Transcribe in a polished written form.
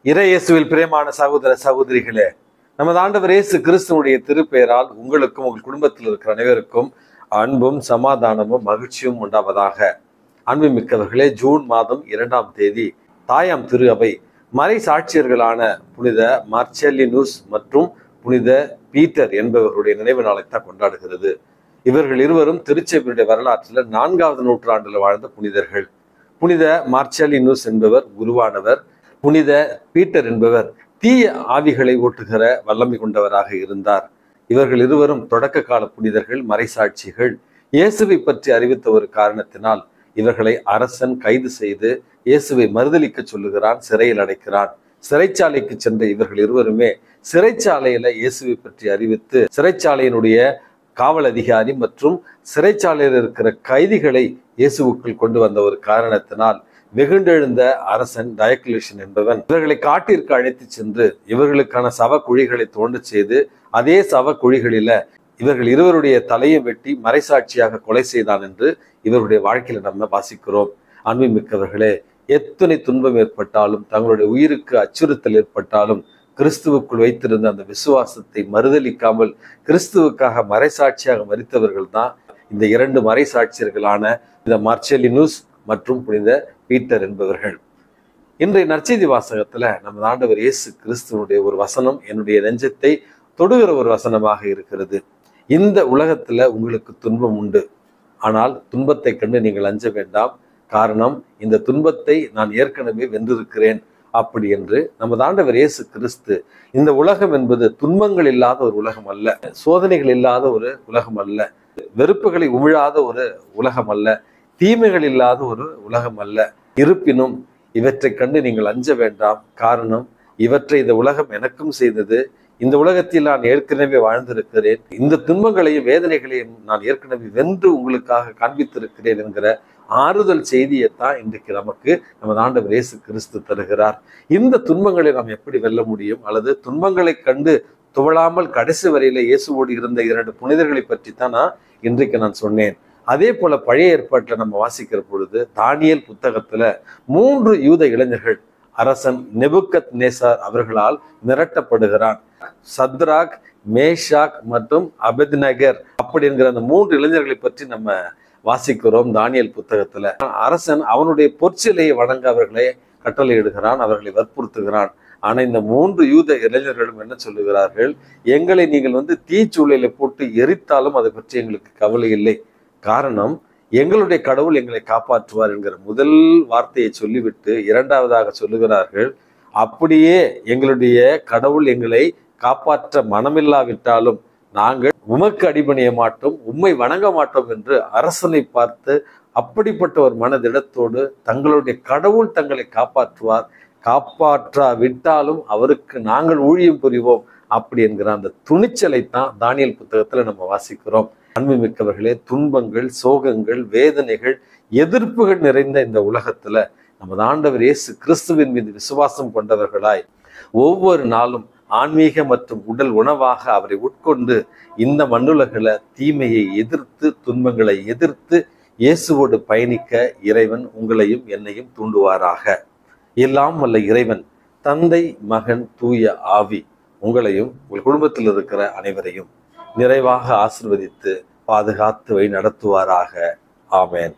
இறை இயேசுவில் பிரியமான சகோதர சகோதரிகளே, நமது ஆண்டவர் இயேசு கிறிஸ்துவனுடைய திருப்பெயரால் உங்களுக்கும் உங்கள் குடும்பத்தில் இருக்கிற அனைவருக்கும் அன்பும் சமாதானமும் மகிழ்ச்சியும் உண்டாவதாக. அன்புமிக்கவர்களே, ஜூன் மாதம் 2ஆம் தேதி தாயாம் திரு அவை மறை சாட்சியர்களான புனித மார்ச்செல்லினுஸ் மற்றும் புனித பீட்டர் என்பவர்களுடைய நினைவு நாளைத்தான் கொண்டாடுகிறது. இவர்கள் இருவரும் திருச்சபையுடைய வரலாற்றில் 4வது நூற்றாண்டில் வாழ்ந்த புனிதர்கள். புனித மார்ச்செல்லினுஸ் என்பவர் குருவானவர். புனித பீட்டர் என்பவர் தீய ஆவிகளை ஓட்டுகிற வல்லமை கொண்டவராக இருந்தார். இவர்கள் இருவரும் தொடக்க கால புனிதர்கள், மறைசாட்சிகள். இயேசுவை பற்றி அறிவித்த ஒரு காரணத்தினால் இவர்களை அரசன் கைது செய்து இயேசுவை மறுதலிக்க சொல்லுகிறான், சிறையில் அடைக்கிறான். சிறைச்சாலைக்கு சென்ற இவர்கள் இருவருமே சிறைச்சாலையில இயேசுவை பற்றி அறிவித்து சிறைச்சாலையினுடைய காவல் அதிகாரி மற்றும் சிறைச்சாலையில் இருக்கிற கைதிகளை இயேசுவுக்குள் கொண்டு வந்த ஒரு காரணத்தினால் வெகுண்டெழுந்த அரசன் டயக்லிஷன் என்பவன் இவர்களை காட்டிற்கு அழைத்து சென்று இவர்களுக்கான சவ குழிகளை தோண்ட செய்து அதே சவ குழிகளில இவர்கள் இருவருடைய தலையை வெட்டி மறைசாட்சியாக கொலை செய்தான் என்று இவருடைய வாழ்க்கையில நம்ம வாசிக்கிறோம். அன்புமிக்கவர்களே, எத்தனை துன்பம் ஏற்பட்டாலும், தங்களுடைய உயிருக்கு அச்சுறுத்தல் ஏற்பட்டாலும் கிறிஸ்துவுக்குள் வைத்திருந்த அந்த விசுவாசத்தை மறுதலிக்காமல் கிறிஸ்துவுக்காக மறைசாட்சியாக மரித்தவர்கள் தான் இந்த 2 மறைசாட்சியர்களான இந்த மார்ச்செல்லினுஸ் மற்றும் புனித பீட்டர் என்பவர்கள். இன்றைய நற்செய்தி வாசகத்துல நமது ஆண்டவர் இயேசு கிறிஸ்துவனுடைய ஒரு வசனம் என்னுடைய நெஞ்சத்தை தொடுகிற ஒரு வசனமாக இருக்கிறது. இந்த உலகத்துல உங்களுக்கு துன்பம் உண்டு, ஆனால் துன்பத்தை கண்டு நீங்கள் அஞ்ச வேண்டாம். காரணம், இந்த துன்பத்தை நான் ஏற்கனவே வென்றிருக்கிறேன் அப்படி என்று நமது ஆண்டவர் இயேசு கிறிஸ்து, இந்த உலகம் என்பது துன்பங்கள் இல்லாத ஒரு உலகம் அல்ல, சோதனைகள் இல்லாத ஒரு உலகம் அல்ல, வெறுப்புகளை உமிழாத ஒரு உலகம் அல்ல, தீமைகள் இல்லாத ஒரு உலகம் அல்ல. இருப்பினும் இவற்றை கண்டு நீங்கள் அஞ்ச வேண்டாம். காரணம், இவற்றை இந்த உலகம் எனக்கும் செய்தது. இந்த உலகத்தில் நான் ஏற்கனவே வாழ்ந்திருக்கிறேன். இந்த துன்பங்களையும் வேதனைகளையும் நான் ஏற்கனவே வென்று உங்களுக்காக காண்பித்திருக்கிறேன் என்கிற ஆறுதல் செய்தியைத்தான் இன்றைக்கு நமக்கு நமது ஆண்டவர் இயேசு கிறிஸ்து தருகிறார். இந்த துன்பங்களை நாம் எப்படி வெல்ல முடியும்? அல்லது துன்பங்களை கண்டு துவளாமல் கடைசி வரையில இயேசுவோடு இருந்த 2 புனிதர்களை பற்றி தான் இன்றைக்கு நான் சொன்னேன். அதே போல பழைய ஏற்பாட்டில் நம்ம வாசிக்கிற பொழுது தானியேல் புத்தகத்துல 3 யூத இளைஞர்கள் அரசன் நெபுக்கத் நேசார் அவர்களால் மிரட்டப்படுகிறான். சத்ராக், மேஷாக் மற்றும் அபெத்நேகர் அப்படி என்கிற அந்த 3 இளைஞர்களை பற்றி நம்ம வாசிக்கிறோம் தானியேல் புத்தகத்துல. அரசன் அவனுடைய பொற்சிலையை வணங்க அவர்களை கட்டளையிடுகிறான், அவர்களை வற்புறுத்துகிறான். ஆனா இந்த 3 யூத இளைஞர்களும் என்ன சொல்லுகிறார்கள்? எங்களை நீங்கள் தீச்சூளையில போட்டு எரித்தாலும் அதை பற்றி எங்களுக்கு கவலை இல்லை. காரணம், எங்களுடைய கடவுள் எங்களை காப்பாற்றுவார் என்கிற முதல் வார்த்தையை சொல்லிவிட்டு 2வதாக சொல்லுகிறார்கள், அப்படியே எங்களுடைய கடவுள் எங்களை காப்பாற்ற மனமில்லாவிட்டாலும் நாங்கள் உமக்கு அடிபணிய மாட்டோம், உம்மை வணங்க மாட்டோம் என்று அரசனை பார்த்து அப்படிப்பட்ட ஒரு மனதிடத்தோடு தங்களுடைய கடவுள் தங்களை காப்பாற்றுவார், காப்பாற்றாவிட்டாலும் அவருக்கு நாங்கள் ஊழியம் புரிவோம் அப்படி என்கிற அந்த துணிச்சலை தான் தானியேல் புத்தகத்துல நம்ம வாசிக்கிறோம். அன்புமிக்கவர்களே, துன்பங்கள், சோகங்கள், வேதனைகள், எதிர்ப்புகள் நிறைந்த இந்த உலகத்துல நமது ஆண்டவர் இயேசு கிறிஸ்துவின் மீது விசுவாசம் கொண்டவர்களாய் ஒவ்வொரு நாளும் ஆன்மீக மற்றும் உடல் உணவாக அவரை உட்கொண்டு இந்த மண்ணுலகில தீமையை எதிர்த்து, துன்பங்களை எதிர்த்து இயேசுவோடு பயணிக்க இறைவன் உங்களையும் என்னையும் தூண்டுவாராக. எல்லாம் வல்ல இறைவன் தந்தை, மகன், தூய ஆவி உங்களையும் உங்கள் குடும்பத்தில் இருக்கிற அனைவரையும் நிறைவாக ஆசீர்வதித்து பாதுகாத்து வழி நடத்துவாராக. ஆமென்.